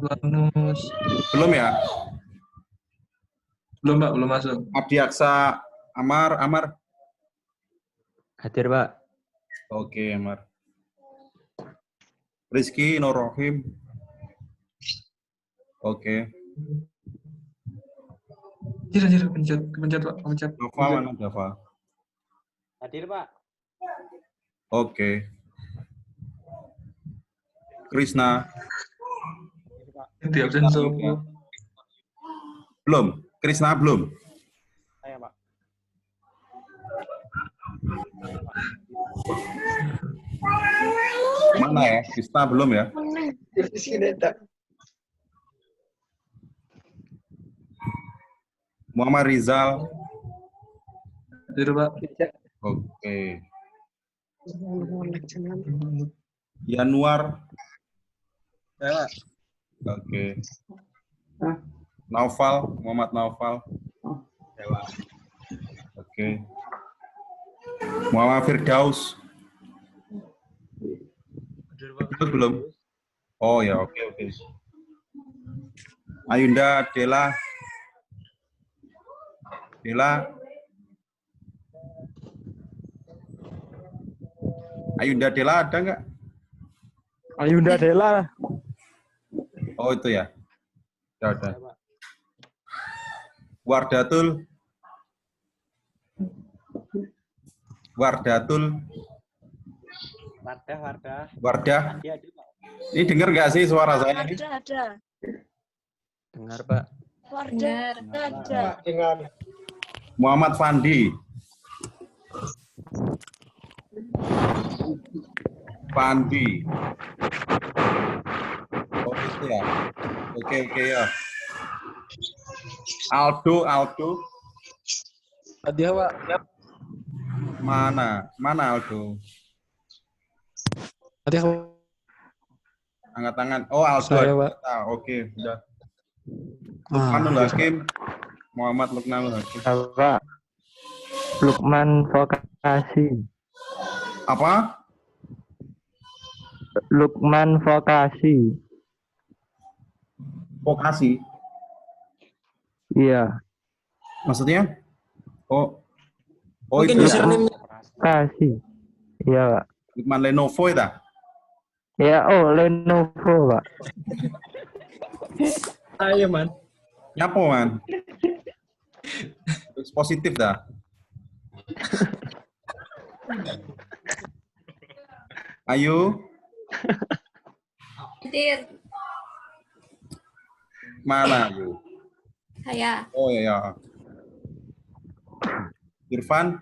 Lanus. Belum ya? Belum, Pak, belum masuk. Adiaksa Amar. Hadir, Pak. Oke, Amar. Rizky Nurrohim. Oke. Anjir, kepencet, Pak, kepencet. Dava mana Dava? Hadir, Pak. Oke. Krisna. Di absen semua. Belum. Krisna belum. Saya, Pak. Mana ya? Krisna belum ya? Muhammad Rizal. Hadir, Pak. Oke. Yanuar. Saya, Pak. Oke. Naufal, Muhammad Naufal. Oke. Muhammad Firdaus. Firdaus belum? Oh ya, oke. Ayunda Dela. Ayunda Dela ada nggak? Ayunda Dela. Oh itu ya. Ya udah. Wardatul. Wardah. Hadir, Pak. Ini dengar nggak sih suara saya ini? Ada. Dengar, Pak. Wardah ada. Muhammad Fandi. Oh itu ya. Oke ya. Aldo. Hadir, Pak. Mana Aldo? Hadir, Angkat tangan. Oh Aldo. Saya, Pak. Oke, udah. Lukmanul Hakim. Muhammad Lukmanul Hakim. Pak. Lukman Vokasi. Apa? Lukman Vokasi. Vokasi. Iya. Maksudnya? Oh Mungkin itu username Vokasi. Iya, Pak. Lukman Lenovo itu. Ya, Lenovo, Pak. saya, Man. Nyapa man? Terus positif dah. Ayo. Hadir. Mana Ayu? Saya. Oh ya. Irfan.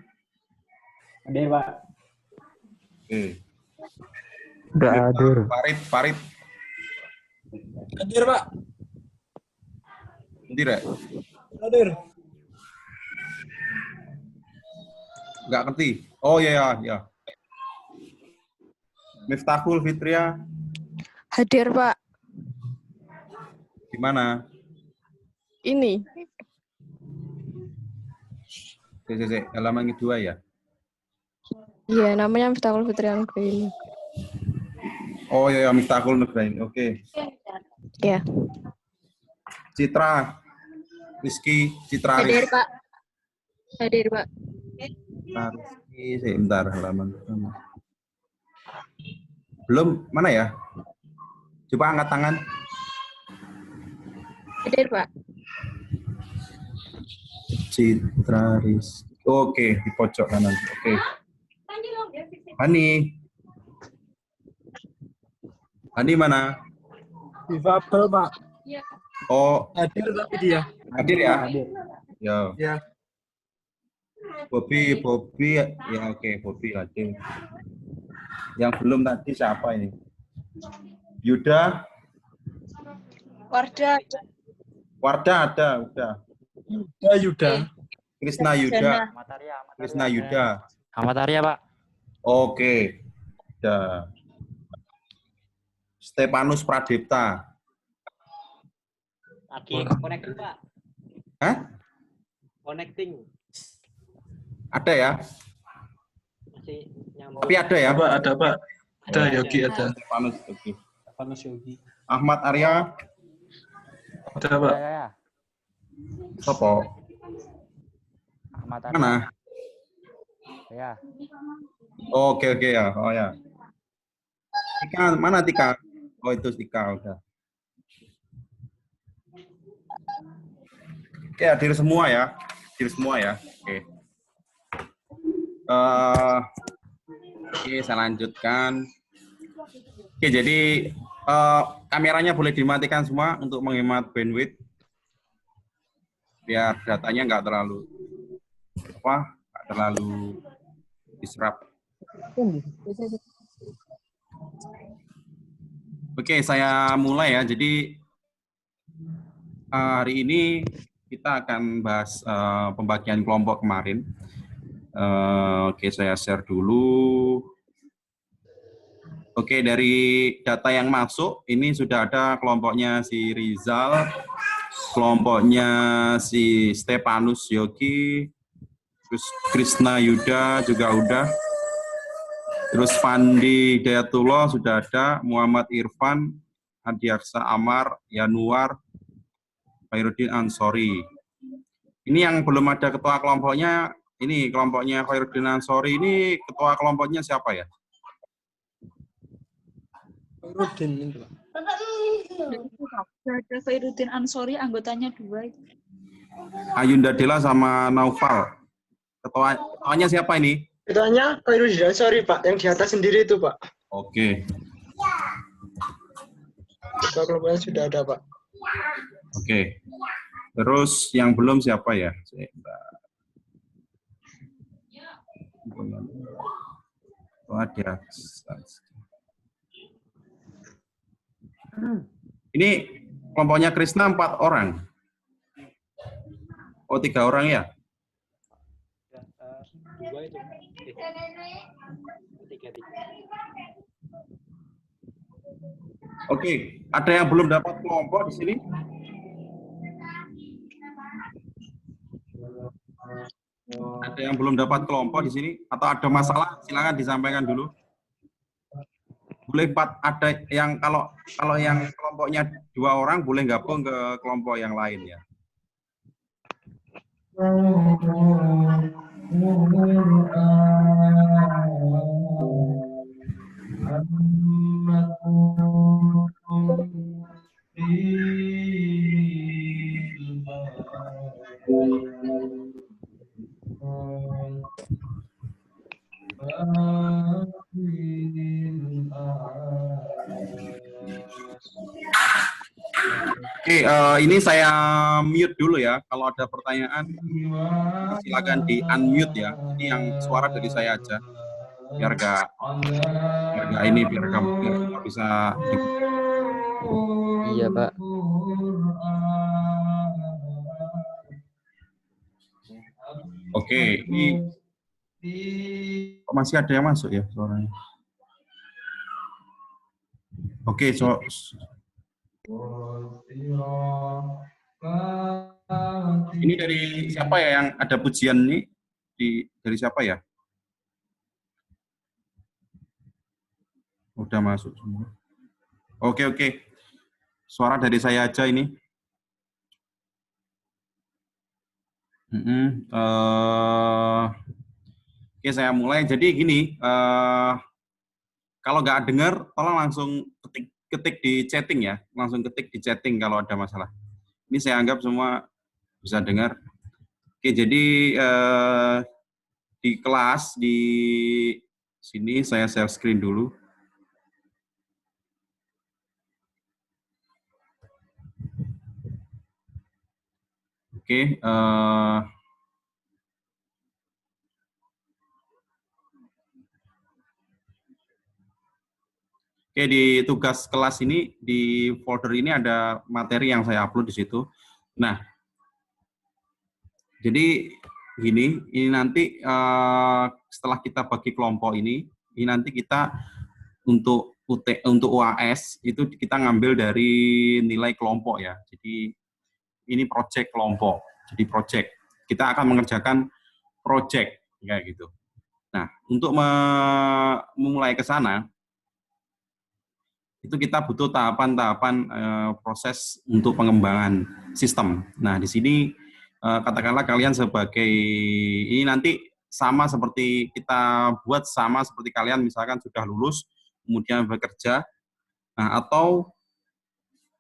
Hadir, Pak. Oke. Udah hadir. Farid. Hadir, Pak. Tidak. Hadir. Nggak ngerti. Oh ya. Miftahul Fitria. Hadir, Pak. Di mana? Ini. Halaman kedua ya. Iya, namanya Miftahul Fitri Anggraini. Oh ya, Miftahul Nugrain. Oke. Iya. Citra. Rizky. Citra Hadir, Rizky. Pak. Hadir, Pak. Rizky. Sebentar halaman pertama. Belum, mana ya? Coba angkat tangan. Hadir, Pak. Citra Rizky. Oke, di pojok kanan. Oke. Hani mana? Difabel, Pak. Oh, Hadir tapi dia. hadir ya? Ya. Ya. Bobby, ya oke, Bobby hadir. Yang belum tadi siapa ini? Yuda, Wardah. Wardah ada, udah. Yuda. Krisna Yuda, Krisna Yuda. Ahmad Arya, Pak. Oke, udah. Stepanus Pradipta. Lagi connecting, Pak. Hah? Connecting. Ada ya? Masih nyambung. Tapi ada ya? Ada, Pak. Ada, Yogi ada. Stepanus, oke. Panus Yogi. Ahmad Arya, Ada, Pak. Ya. Sopo. Ahmad Arya. Mana? Ya. Oke ya. Oh ya. Tika, mana Tika? Oh itu Tika udah. Oke, hadir semua ya. Hadir semua ya. Oke. Oke, saya lanjutkan. Oke, jadi kameranya boleh dimatikan semua untuk menghemat bandwidth. Biar datanya nggak terlalu diserap. Oke, saya mulai ya. Jadi hari ini kita akan bahas pembagian kelompok kemarin. Oke, saya share dulu. Oke, dari data yang masuk, ini sudah ada kelompoknya si Rizal, kelompoknya si Stepanus Yogi, terus Krishna Yuda juga udah, terus Fandi Dayatullah sudah ada, Muhammad Irfan, Adiaksa Amar, Yanuar, Khairuddin Ansori. Ini yang belum ada ketua kelompoknya, ini kelompoknya Khairuddin Ansori, ini ketua kelompoknya siapa ya? Khairuddin itu, Pak. Ada Khairuddin Ansori, anggotanya 2. Ayunda Dela sama Naufal. Ketuanya siapa ini? Ketuanya Khairuddin Ansori, Pak, yang di atas sendiri itu, Pak. Oke. Ketua kelompoknya sudah ada, Pak. Oke. Terus yang belum siapa ya? Oh, ada. Ini kelompoknya Krishna 4 orang. Oh, 3 orang ya? 2 itu. Tiga. Oke, ada yang belum dapat kelompok di sini? Ada yang belum dapat kelompok di sini? Atau ada masalah? Silakan disampaikan dulu. Boleh 4, ada yang kalau yang kelompoknya 2 orang boleh gabung ke kelompok yang lain ya. Oke, ini saya mute dulu ya. Kalau ada pertanyaan, silakan di unmute ya. Ini yang suara dari saya aja, biar nggak bisa. Iya, Pak. Oke, ini kok masih ada yang masuk ya suaranya? Oke, ini dari siapa ya yang ada pujian ini? Dari siapa ya? Udah masuk semua. Oke. Suara dari saya aja ini. Oke, saya mulai. Jadi gini, kalau nggak dengar, tolong langsung ketik di chatting ya. Langsung ketik di chatting kalau ada masalah. Ini saya anggap semua bisa dengar. Oke, jadi di kelas di sini saya share screen dulu. Oke, Oke, di tugas kelas ini, di folder ini ada materi yang saya upload di situ. Nah, jadi gini, ini nanti setelah kita bagi kelompok ini nanti kita untuk UAS itu kita ngambil dari nilai kelompok ya. Jadi ini project kelompok. Jadi project. Kita akan mengerjakan project kayak gitu. Nah, untuk memulai ke sana, itu kita butuh tahapan-tahapan proses untuk pengembangan sistem. Nah, di sini katakanlah kalian sebagai ini nanti sama seperti kita buat sama seperti kalian misalkan sudah lulus kemudian bekerja. Nah, atau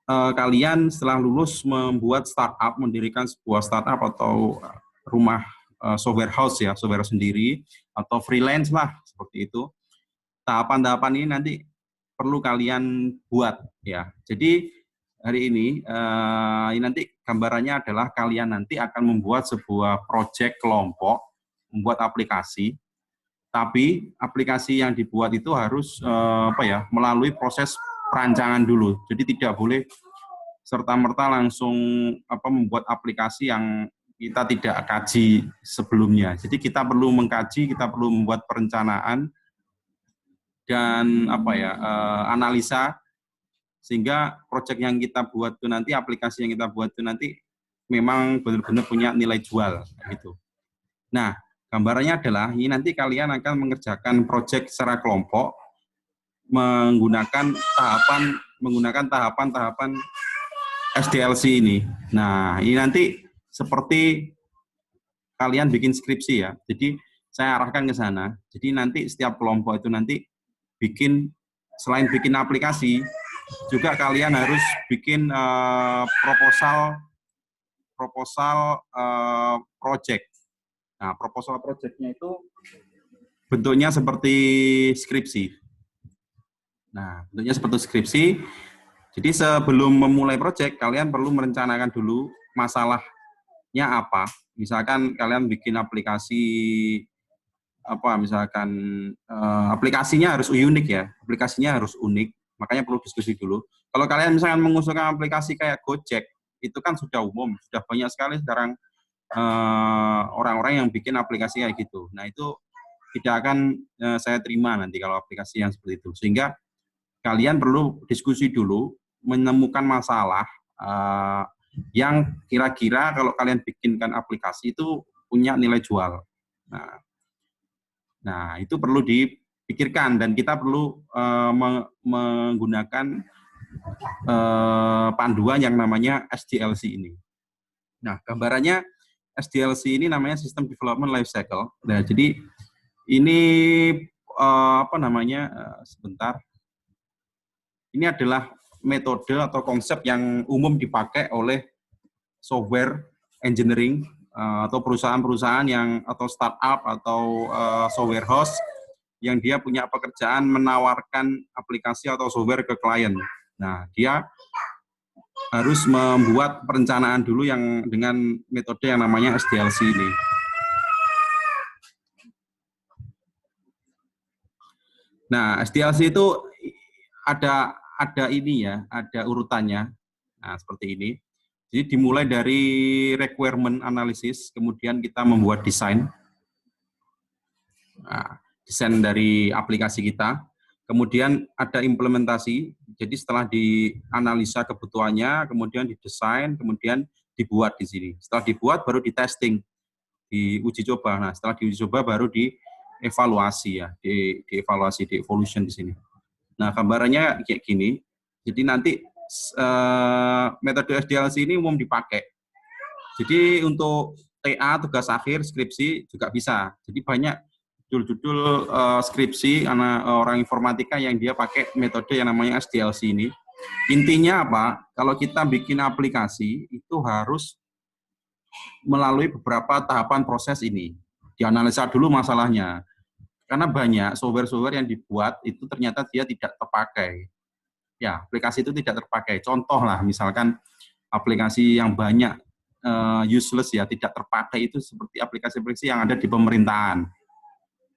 kalian setelah lulus membuat startup, mendirikan sebuah startup atau rumah software house ya, software sendiri atau freelance lah seperti itu. Tahapan-tahapan ini nanti perlu kalian buat ya. Jadi hari ini nanti gambarannya adalah kalian nanti akan membuat sebuah proyek kelompok, membuat aplikasi. Tapi aplikasi yang dibuat itu harus melalui proses perancangan dulu. Jadi tidak boleh serta-merta langsung membuat aplikasi yang kita tidak kaji sebelumnya. Jadi kita perlu mengkaji, kita perlu membuat perencanaan dan analisa sehingga proyek yang kita buat itu nanti, aplikasi yang kita buat itu nanti memang benar-benar punya nilai jual gitu. Nah, gambarannya adalah ini nanti kalian akan mengerjakan proyek secara kelompok menggunakan tahapan-tahapan SDLC ini. Nah, ini nanti seperti kalian bikin skripsi ya. Jadi saya arahkan ke sana. Jadi nanti setiap kelompok itu nanti selain bikin aplikasi, juga kalian harus bikin proposal project. Nah, proposal project-nya itu bentuknya seperti skripsi. Nah, bentuknya seperti skripsi. Jadi sebelum memulai project, kalian perlu merencanakan dulu masalahnya apa. Misalkan kalian bikin aplikasi aplikasinya harus unik ya. Aplikasinya harus unik, makanya perlu diskusi dulu. Kalau kalian misalkan mengusulkan aplikasi kayak Gojek, itu kan sudah umum, sudah banyak sekali sekarang orang-orang yang bikin aplikasi kayak gitu. Nah, itu tidak akan saya terima nanti kalau aplikasi yang seperti itu. Sehingga kalian perlu diskusi dulu, menemukan masalah yang kira-kira kalau kalian bikinkan aplikasi itu punya nilai jual. Nah, itu perlu dipikirkan dan kita perlu menggunakan panduan yang namanya SDLC ini. Nah, gambarannya SDLC ini namanya System Development Life Cycle. Nah, jadi ini sebentar. Ini adalah metode atau konsep yang umum dipakai oleh software engineering atau perusahaan-perusahaan atau startup atau software house yang dia punya pekerjaan menawarkan aplikasi atau software ke klien. Nah, dia harus membuat perencanaan dulu yang dengan metode yang namanya SDLC ini. Nah, SDLC itu ada urutannya. Nah, seperti ini. Jadi dimulai dari requirement analysis, kemudian kita membuat desain. Nah, desain dari aplikasi kita. Kemudian ada implementasi. Jadi setelah dianalisa kebutuhannya, kemudian didesain, kemudian dibuat di sini. Setelah dibuat baru di testing, diuji coba. Nah, setelah diuji coba baru dievaluasi ya, dievaluasi, di evolution di sini. Nah, gambarannya kayak gini. Jadi nanti metode SDLC ini umum dipakai. Jadi untuk TA, tugas akhir, skripsi juga bisa. Jadi banyak judul-judul skripsi orang informatika yang dia pakai metode yang namanya SDLC ini. Intinya apa? Kalau kita bikin aplikasi, itu harus melalui beberapa tahapan proses ini. Dianalisa dulu masalahnya. Karena banyak software-software yang dibuat itu ternyata dia tidak terpakai. Ya, aplikasi itu tidak terpakai. Contoh lah, misalkan aplikasi yang banyak useless ya, tidak terpakai itu seperti aplikasi-aplikasi yang ada di pemerintahan.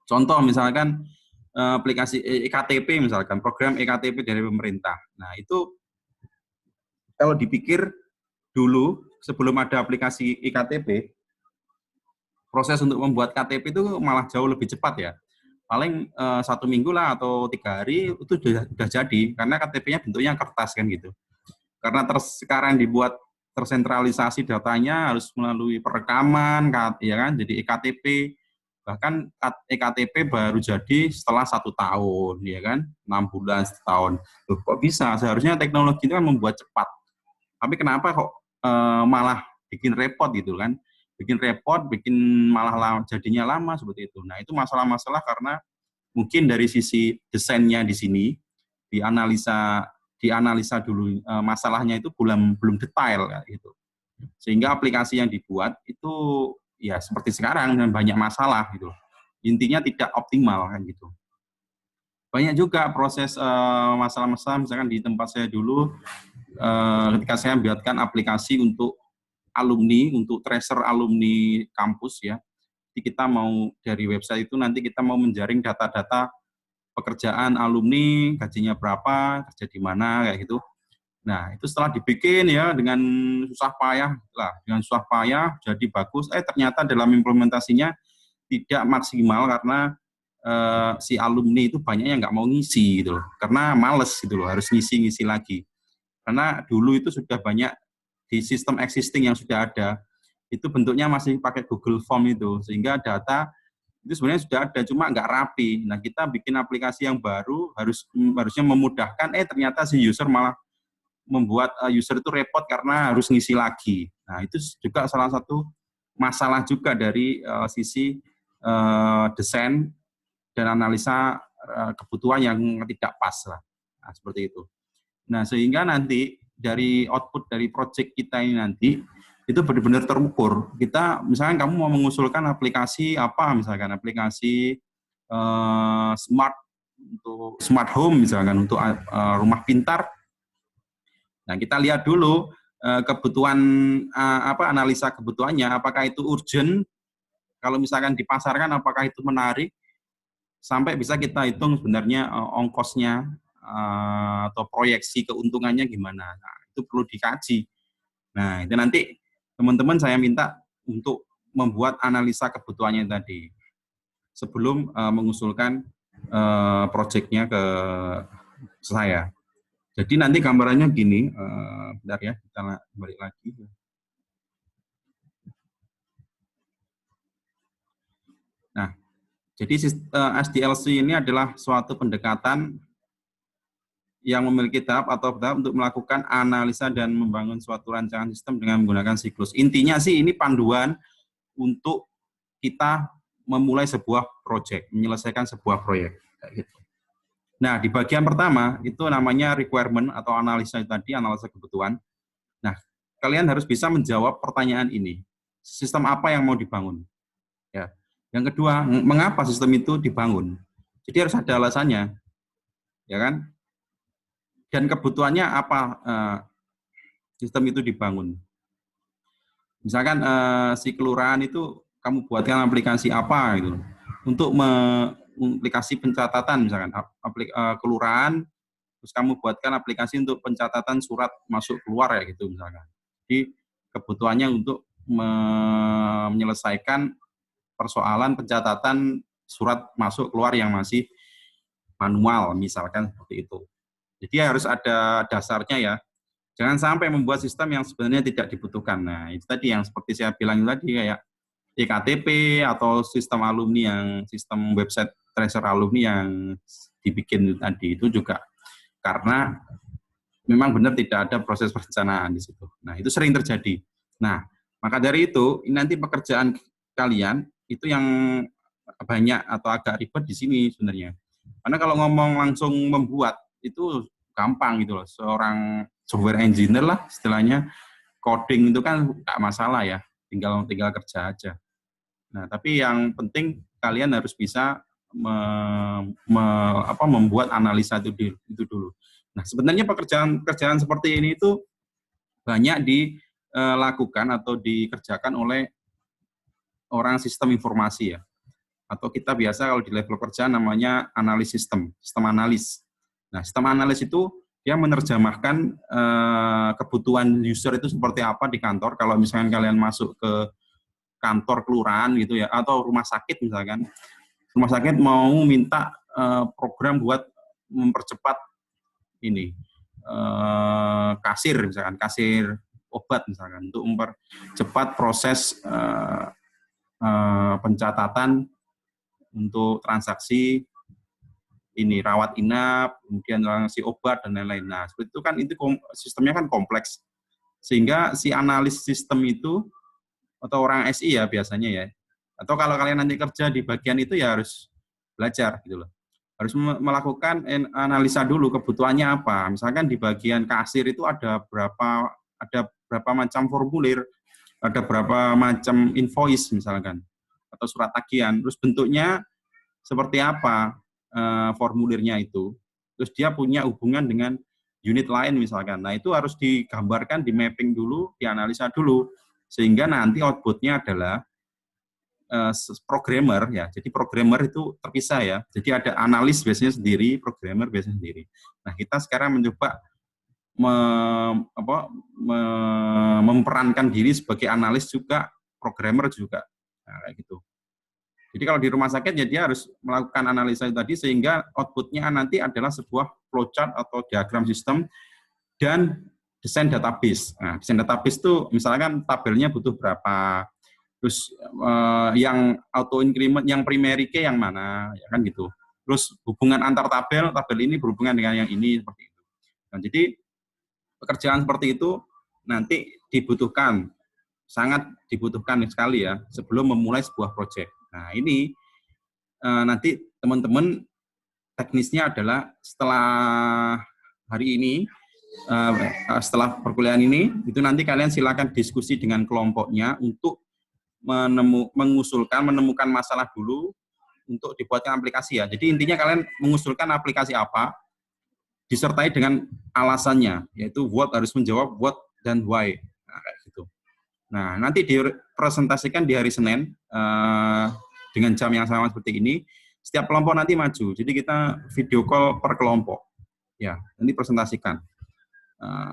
Contoh misalkan aplikasi EKTP misalkan, program EKTP dari pemerintah. Nah, itu kalau dipikir dulu sebelum ada aplikasi EKTP, proses untuk membuat KTP itu malah jauh lebih cepat ya. Paling 1 minggu lah atau 3 hari itu sudah jadi, karena KTP-nya bentuknya kertas kan gitu. Karena sekarang dibuat tersentralisasi datanya harus melalui perekaman, ya kan, jadi EKTP, Bahkan EKTP baru jadi setelah 1 tahun, ya kan, 6 bulan, setahun. Loh, kok bisa? Seharusnya teknologi itu kan membuat cepat. Tapi kenapa kok malah bikin repot gitu kan? Bikin repot, bikin malah jadinya lama seperti itu. Nah, itu masalah-masalah karena mungkin dari sisi desainnya di sini dianalisa dulu masalahnya itu belum detail gitu. Sehingga aplikasi yang dibuat itu ya seperti sekarang dan banyak masalah gitu. Intinya tidak optimal kan gitu. Banyak juga proses masalah-masalah, misalkan di tempat saya dulu ketika saya membuatkan aplikasi untuk alumni, untuk tracer alumni kampus ya. Jadi kita mau dari website itu nanti kita mau menjaring data-data pekerjaan alumni, gajinya berapa, kerja di mana kayak gitu. Nah, itu setelah dibikin ya dengan susah payah jadi bagus. Ternyata dalam implementasinya tidak maksimal karena si alumni itu banyak yang nggak mau ngisi gitu loh. Karena males gitu loh, harus ngisi lagi. Karena dulu itu sudah banyak di sistem existing yang sudah ada, itu bentuknya masih pakai Google Form itu, sehingga data itu sebenarnya sudah ada, cuma nggak rapi. Nah, kita bikin aplikasi yang baru harusnya memudahkan, ternyata si user malah membuat user itu repot karena harus ngisi lagi. Nah, itu juga salah satu masalah juga dari sisi desain dan analisa kebutuhan yang tidak pas lah. Nah, seperti itu. Nah, sehingga nanti dari output dari project kita ini nanti itu benar-benar terukur. Kita misalkan kamu mau mengusulkan aplikasi apa, misalkan aplikasi smart home misalkan untuk rumah pintar. Nah, kita lihat dulu kebutuhan analisa kebutuhannya, apakah itu urgent, kalau misalkan dipasarkan apakah itu menarik, sampai bisa kita hitung sebenarnya ongkosnya atau proyeksi keuntungannya gimana. Nah, itu perlu dikaji. Nah, itu nanti teman-teman saya minta untuk membuat analisa kebutuhannya tadi sebelum mengusulkan proyeknya ke saya. Jadi nanti gambarannya gini, bentar ya, kita balik lagi. Nah, jadi SDLC ini adalah suatu pendekatan yang memiliki tahap untuk melakukan analisa dan membangun suatu rancangan sistem dengan menggunakan siklus. Intinya sih ini panduan untuk kita memulai sebuah proyek, menyelesaikan sebuah proyek. Gitu. Nah, di bagian pertama itu namanya requirement atau analisa tadi, analisa kebutuhan. Nah, kalian harus bisa menjawab pertanyaan ini. Sistem apa yang mau dibangun? Ya. Yang kedua, mengapa sistem itu dibangun? Jadi harus ada alasannya. Ya kan? Dan kebutuhannya apa sistem itu dibangun. Misalkan si kelurahan itu kamu buatkan aplikasi apa gitu untuk aplikasi pencatatan misalkan kelurahan, terus kamu buatkan aplikasi untuk pencatatan surat masuk keluar ya gitu misalkan. Jadi kebutuhannya untuk menyelesaikan persoalan pencatatan surat masuk keluar yang masih manual misalkan seperti itu. Jadi harus ada dasarnya ya. Jangan sampai membuat sistem yang sebenarnya tidak dibutuhkan. Nah, itu tadi yang seperti saya bilang tadi kayak EKTP atau sistem alumni sistem website tracer alumni yang dibikin tadi itu juga karena memang benar tidak ada proses perencanaan di situ. Nah, itu sering terjadi. Nah, maka dari itu nanti pekerjaan kalian itu yang banyak atau agak ribet di sini sebenarnya. Karena kalau ngomong langsung membuat itu gampang gitu loh. Seorang software engineer lah istilahnya, coding itu kan nggak masalah ya, tinggal kerja aja. Nah, tapi yang penting kalian harus bisa membuat analisa itu dulu. Nah, sebenarnya pekerjaan seperti ini itu banyak dilakukan atau dikerjakan oleh orang sistem informasi ya. Atau kita biasa kalau di level kerja namanya analis sistem analis. Nah, sistem analis itu dia menerjemahkan kebutuhan user itu seperti apa di kantor. Kalau misalkan kalian masuk ke kantor kelurahan gitu ya, atau rumah sakit misalkan, rumah sakit mau minta program buat mempercepat ini kasir obat misalkan, untuk mempercepat proses pencatatan untuk transaksi ini rawat inap, kemudian transaksi obat dan lain-lain. Nah, seperti itu kan itu sistemnya kan kompleks. Sehingga si analis sistem itu atau orang SI ya biasanya ya. Atau kalau kalian nanti kerja di bagian itu ya harus belajar gitu loh. Harus melakukan analisa dulu kebutuhannya apa. Misalkan di bagian kasir itu ada berapa macam formulir, ada berapa macam invoice misalkan atau surat tagihan. Terus bentuknya seperti apa formulirnya itu. Terus dia punya hubungan dengan unit lain misalkan. Nah, itu harus digambarkan, di mapping dulu, dianalisa dulu sehingga nanti outputnya adalah programmer ya. Jadi programmer itu terpisah ya. Jadi ada analis biasanya sendiri, programmer biasanya sendiri. Nah, kita sekarang mencoba memperankan diri sebagai analis juga, programmer juga. Nah, kayak gitu. Jadi kalau di rumah sakit ya dia harus melakukan analisa itu tadi sehingga outputnya nanti adalah sebuah flowchart atau diagram sistem dan desain database. Nah, desain database itu misalkan tabelnya butuh berapa, terus yang auto increment, yang primary key yang mana, ya kan gitu. Terus hubungan antar tabel ini berhubungan dengan yang ini seperti itu. Nah, jadi pekerjaan seperti itu nanti dibutuhkan, sangat dibutuhkan sekali ya sebelum memulai sebuah proyek. Nah, ini nanti teman-teman teknisnya adalah setelah hari ini, setelah perkuliahan ini, itu nanti kalian silakan diskusi dengan kelompoknya untuk menemukan masalah dulu untuk dibuatkan aplikasi ya. Jadi intinya kalian mengusulkan aplikasi apa, disertai dengan alasannya, yaitu what harus menjawab what dan why. Nah, kayak gitu. Nah, nanti dipresentasikan di hari Senin dengan jam yang sama seperti ini. Setiap kelompok nanti maju. Jadi kita video call per kelompok. Ya, nanti presentasikan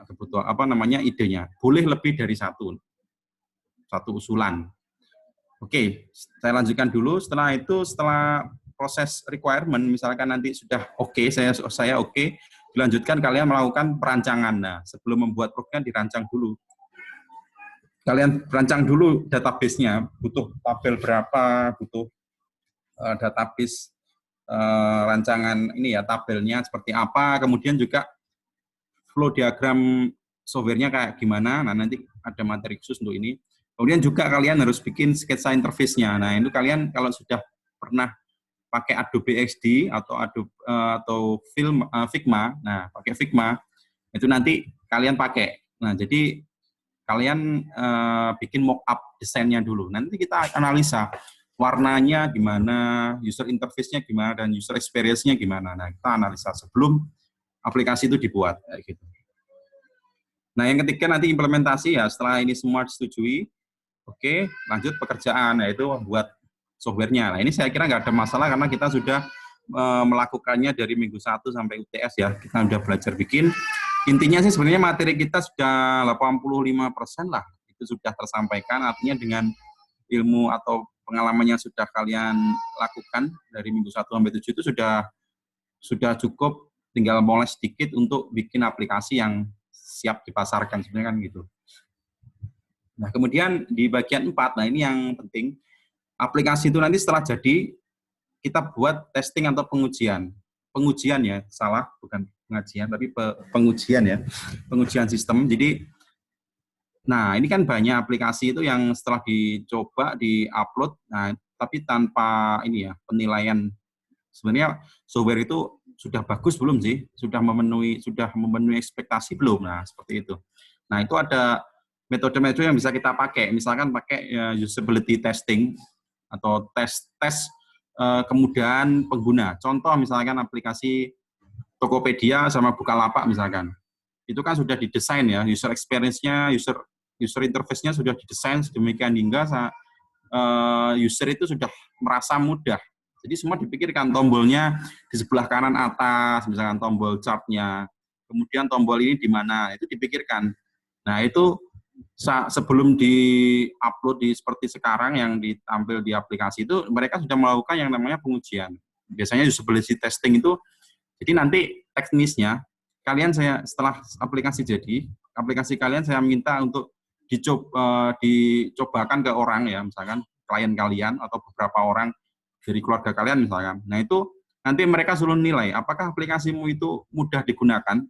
kebutuhan idenya. Boleh lebih dari satu usulan. Oke, saya lanjutkan dulu. Setelah itu, setelah proses requirement, misalkan nanti sudah oke, saya oke, dilanjutkan kalian melakukan perancangan. Nah, sebelum membuat program dirancang dulu. Kalian rancang dulu database-nya, butuh tabel berapa, butuh database rancangan ini ya, tabelnya seperti apa, kemudian juga flow diagram software-nya kayak gimana. Nah, nanti ada materi khusus untuk ini. Kemudian juga kalian harus bikin sketsa interface-nya. Nah, itu kalian kalau sudah pernah pakai Adobe XD atau Figma, nah pakai Figma, itu nanti kalian pakai. Nah, jadi kalian bikin mock-up desainnya dulu. Nanti kita analisa warnanya gimana, user interface-nya gimana, dan user experience-nya gimana. Nah, kita analisa sebelum aplikasi itu dibuat. Kayak gitu. Nah, yang ketiga nanti implementasi ya, setelah ini semua disetujui, oke, lanjut pekerjaan, yaitu buat software-nya. Nah, ini saya kira nggak ada masalah karena kita sudah melakukannya dari minggu 1 sampai UTS ya. Kita sudah belajar bikin. Intinya sih sebenarnya materi kita sudah 85% lah. Itu sudah tersampaikan, artinya dengan ilmu atau pengalaman yang sudah kalian lakukan dari minggu 1 sampai 7 itu sudah cukup, tinggal mulai sedikit untuk bikin aplikasi yang siap dipasarkan sebenarnya kan gitu. Nah, kemudian di bagian 4, nah ini yang penting. Aplikasi itu nanti setelah jadi, kita buat testing atau pengujian. Pengujian ya, salah, bukan pengajian, tapi pengujian ya. Pengujian sistem. Jadi, nah ini kan banyak aplikasi itu yang setelah dicoba, di-upload, nah tapi tanpa ini ya, penilaian. Sebenarnya software itu sudah bagus belum sih? Sudah memenuhi ekspektasi belum? Nah, seperti itu. Nah, itu ada metode-metode yang bisa kita pakai. Misalkan pakai usability testing atau tes kemudahan pengguna. Contoh misalkan aplikasi Tokopedia sama Bukalapak misalkan. Itu kan sudah didesain ya, user experience-nya, user interface-nya sudah didesain sedemikian hingga user itu sudah merasa mudah. Jadi semua dipikirkan, tombolnya di sebelah kanan atas, misalkan tombol chart-nya. Kemudian tombol ini di mana, itu dipikirkan. Nah, itu sebelum di-upload seperti sekarang yang ditampil di aplikasi itu, mereka sudah melakukan yang namanya pengujian. Biasanya usability testing itu, jadi nanti teknisnya, setelah aplikasi jadi, aplikasi kalian saya minta untuk dicobakan ke orang ya, misalkan klien kalian atau beberapa orang dari keluarga kalian misalkan. Nah itu nanti mereka suruh nilai apakah aplikasimu itu mudah digunakan.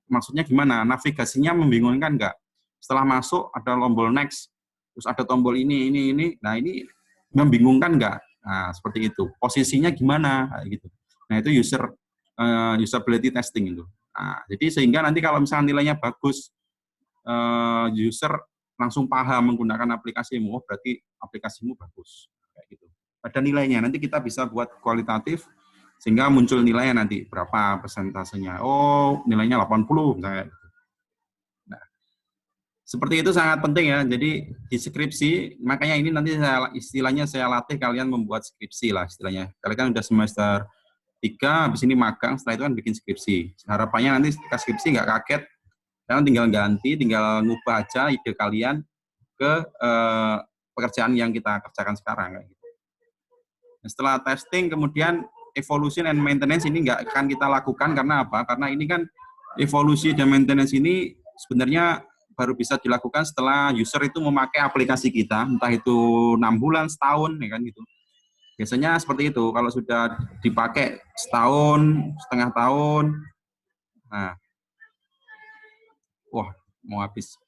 Maksudnya gimana? Navigasinya membingungkan nggak? Setelah masuk ada tombol next, terus ada tombol ini. Nah ini membingungkan nggak? Nah seperti itu. Posisinya gimana? Kayak gitu. Nah itu usability testing itu. Nah, jadi sehingga nanti kalau misalnya nilainya bagus, user langsung paham menggunakan aplikasimu, oh berarti aplikasimu bagus. Kayak gitu. Ada nilainya. Nanti kita bisa buat kualitatif sehingga muncul nilainya nanti berapa persentasenya. Oh, nilainya 80 misalnya. Nah, seperti itu sangat penting ya. Jadi di skripsi, makanya ini nanti istilahnya saya latih kalian membuat skripsi lah istilahnya. Kalian kan udah semester 3, habis ini magang, setelah itu kan bikin skripsi. Harapannya nanti ketika skripsi nggak kaget, kalian tinggal ganti, tinggal ngubah aja ide kalian ke pekerjaan yang kita kerjakan sekarang. Kayak gitu. Nah, setelah testing, kemudian evolution and maintenance ini nggak akan kita lakukan karena apa? Karena ini kan evolusi dan maintenance ini sebenarnya baru bisa dilakukan setelah user itu memakai aplikasi kita, entah itu 6 bulan, setahun, ya kan gitu. Biasanya seperti itu. Kalau sudah dipakai setahun, setengah tahun, nah, wah mau habis.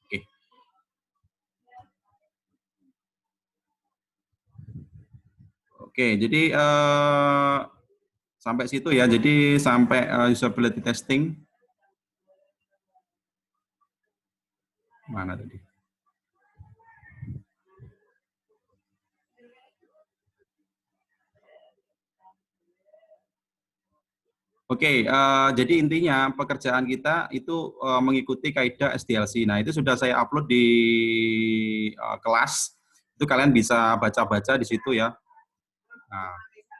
Oke, jadi sampai situ ya. Jadi sampai usability testing. Mana tadi? Oke, jadi intinya pekerjaan kita itu mengikuti kaidah SDLC. Nah, itu sudah saya upload di kelas. Itu kalian bisa baca-baca di situ ya. Nah,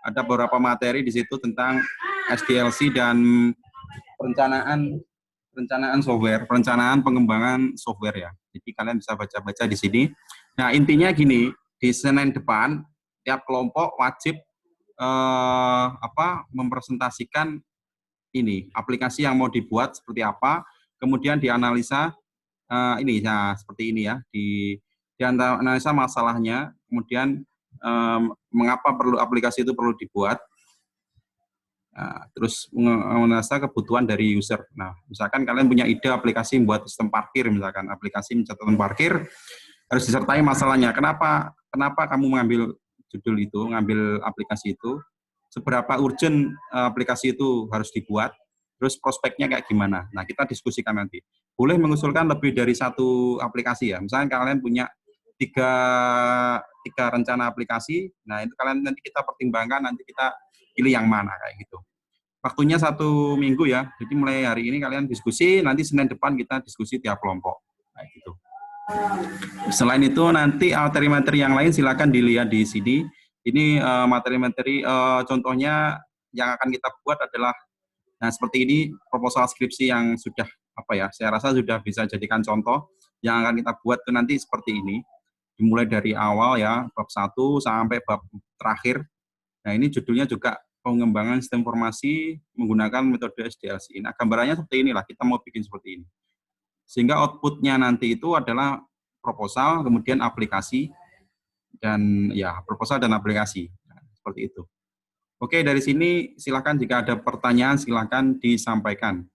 ada beberapa materi di situ tentang SDLC dan perencanaan software, perencanaan pengembangan software ya. Jadi kalian bisa baca-baca di sini. Nah, intinya gini, di Senin depan tiap kelompok wajib mempresentasikan ini aplikasi yang mau dibuat seperti apa, kemudian dianalisa seperti ini ya, dianalisa masalahnya, kemudian mengapa aplikasi itu perlu dibuat, terus menganalisa kebutuhan dari user. Nah, misalkan kalian punya ide aplikasi buat sistem parkir, misalkan aplikasi pencatatan parkir, harus disertai masalahnya. Kenapa kamu mengambil judul itu, ngambil aplikasi itu, seberapa urgent aplikasi itu harus dibuat, terus prospeknya kayak gimana. Nah, kita diskusikan nanti. Boleh mengusulkan lebih dari satu aplikasi ya. Misalnya kalian punya tiga rencana aplikasi, nah itu kalian nanti kita pertimbangkan, nanti kita pilih yang mana kayak gitu. Waktunya 1 minggu ya. Jadi mulai hari ini kalian diskusi, nanti Senin depan kita diskusi tiap kelompok kayak gitu. Selain itu nanti materi-materi yang lain silakan dilihat di sini. Ini materi-materi contohnya yang akan kita buat adalah seperti ini proposal skripsi yang sudah saya rasa sudah bisa jadikan contoh. Yang akan kita buat itu nanti seperti ini. Dimulai dari awal ya, bab 1 sampai bab terakhir. Nah, ini judulnya juga pengembangan sistem informasi menggunakan metode SDLC. Nah, gambarannya seperti inilah, kita mau bikin seperti ini. Sehingga outputnya nanti itu adalah proposal, kemudian aplikasi, dan ya proposal dan aplikasi. Nah, seperti itu. Oke, dari sini silakan jika ada pertanyaan silakan disampaikan.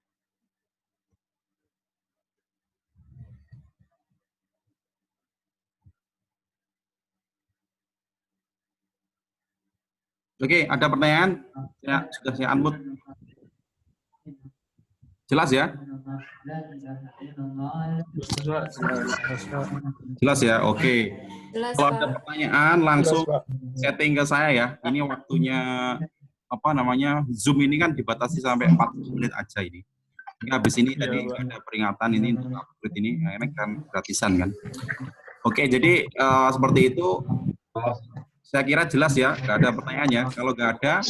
Oke, ada pertanyaan? Ya, sudah saya unmute. Jelas ya? Jelas ya? Oke. Kalau ada pertanyaan langsung setting ke saya ya. Ini waktunya Zoom ini kan dibatasi sampai 40 menit aja ini. Ini habis ini tadi ada peringatan ini untuk upgrade ini kan gratisan kan. Oke, jadi seperti itu. Saya kira jelas ya, nggak ada pertanyaannya. Kalau nggak ada,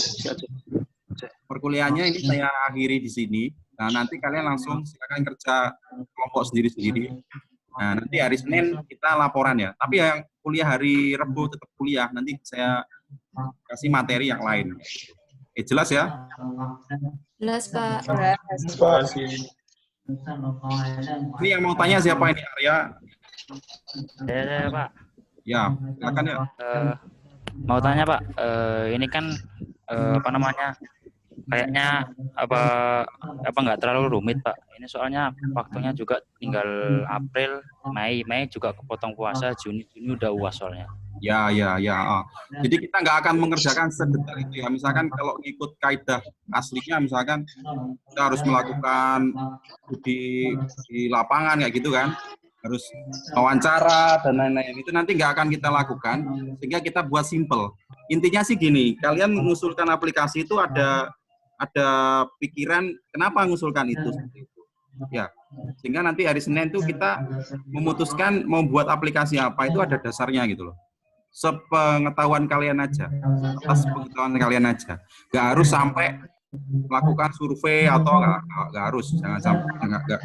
perkuliahannya ini saya akhiri di sini. Nah, nanti kalian langsung silakan kerja kelompok sendiri-sendiri. Nah, nanti hari Senin kita laporan ya. Tapi yang kuliah hari Rabu tetap kuliah. Nanti saya kasih materi yang lain. Jelas ya? Jelas, Pak. Ini yang mau tanya siapa ini, Arya? Saya, Pak. Ya, silakan ya. mau tanya Pak, ini kan apa namanya, kayaknya apa nggak terlalu rumit Pak. Ini soalnya waktunya juga tinggal April, Mei juga kepotong puasa, Juni udah UAS soalnya. Ya. Jadi kita nggak akan mengerjakan sedetail itu ya. Misalkan kalau ngikut kaidah aslinya, misalkan kita harus melakukan di lapangan kayak gitu kan, harus wawancara dan lain-lain. Itu nanti nggak akan kita lakukan, sehingga kita buat simple. Intinya sih gini, kalian mengusulkan aplikasi itu ada pikiran kenapa mengusulkan itu. Ya, sehingga nanti hari Senin itu kita memutuskan mau buat aplikasi apa, itu ada dasarnya gitu loh. Sepengetahuan kalian aja, atas pengetahuan kalian aja. Nggak harus sampai melakukan survei atau nggak harus, jangan sampai,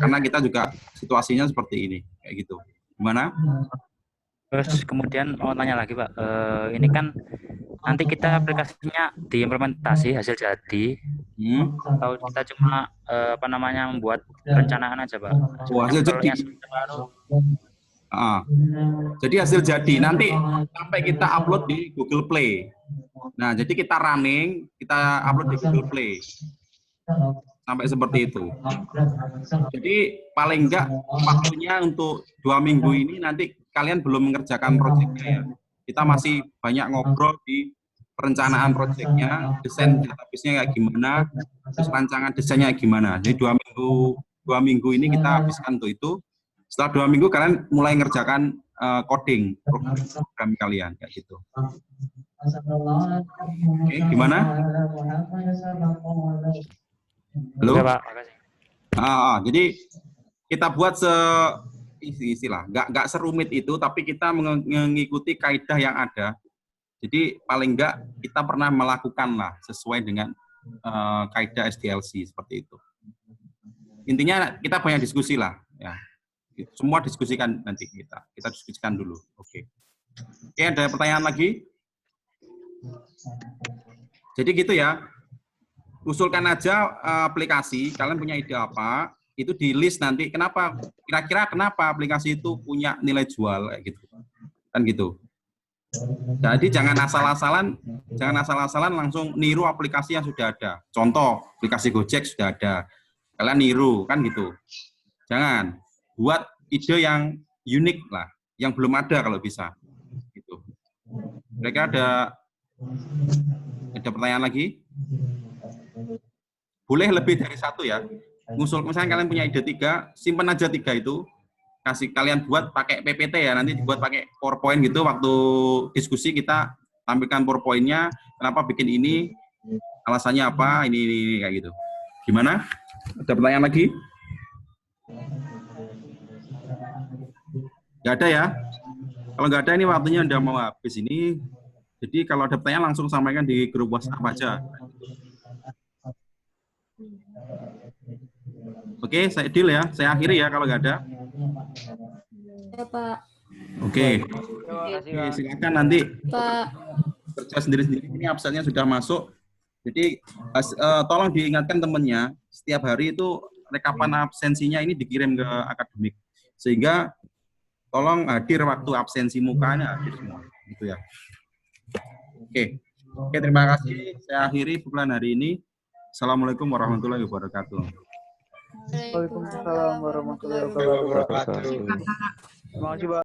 karena kita juga situasinya seperti ini, kayak gitu. Gimana? Terus kemudian mau tanya lagi Pak, ini kan nanti kita aplikasinya diimplementasi hasil jadi, atau kita cuma apa namanya membuat perencanaan aja Pak? Hasil jadi. Jadi hasil jadi nanti sampai kita upload di Google Play. Nah, jadi kita running, kita upload di Google Play. Sampai seperti itu. Jadi paling enggak waktunya untuk 2 minggu ini nanti kalian belum mengerjakan proyeknya ya. Kita masih banyak ngobrol di perencanaan proyeknya, desain database-nya kayak gimana, terus rancangan desainnya gimana. Jadi 2 minggu ini kita habiskan untuk itu. Setelah 2 minggu kalian mulai ngerjakan coding program kalian kayak gitu. Oke, gimana? Halo? Oke, Pak. Makasih. Jadi kita buat istilah nggak serumit itu, tapi kita mengikuti kaidah yang ada. Jadi paling nggak kita pernah melakukan lah sesuai dengan kaidah SDLC seperti itu. Intinya kita banyak diskusi lah ya. Semua diskusikan nanti kita diskusikan dulu. Oke, ada pertanyaan lagi? Jadi gitu ya, usulkan aja aplikasi, kalian punya ide apa, itu di list nanti, kira-kira kenapa aplikasi itu punya nilai jual, kayak gitu. Kan gitu. Jadi jangan asal-asalan langsung niru aplikasi yang sudah ada. Contoh, aplikasi Gojek sudah ada, kalian niru, kan gitu. Jangan. Buat ide yang unik lah, yang belum ada kalau bisa. Gitu. Mereka ada pertanyaan lagi? Boleh lebih dari 1 ya. Ngusul, misalnya kalian punya ide 3, simpan aja 3 itu. Kasih kalian buat pakai PPT ya, nanti dibuat pakai PowerPoint gitu. Waktu diskusi kita tampilkan PowerPoint-nya, kenapa bikin ini, alasannya apa, ini kayak gitu. Gimana? Ada pertanyaan lagi? Nggak ada ya? Kalau nggak ada, ini waktunya udah mau habis ini. Jadi kalau ada pertanyaan langsung sampaikan di grup WhatsApp aja. Oke, saya deal ya. Saya akhiri ya kalau nggak ada. Ya, Pak. Oke. Oke, silakan nanti Pak. kerja sendiri-sendiri. Ini absennya sudah masuk. Jadi tolong diingatkan temennya, setiap hari itu rekapan absensinya ini dikirim ke akademik. Sehingga tolong hadir waktu absensi mukanya hadir semua, gitu ya. Oke, terima kasih. Saya akhiri bulan hari ini. Assalamualaikum warahmatullahi wabarakatuh. Waalaikumsalam warahmatullahi wabarakatuh. Terima kasih, Pak.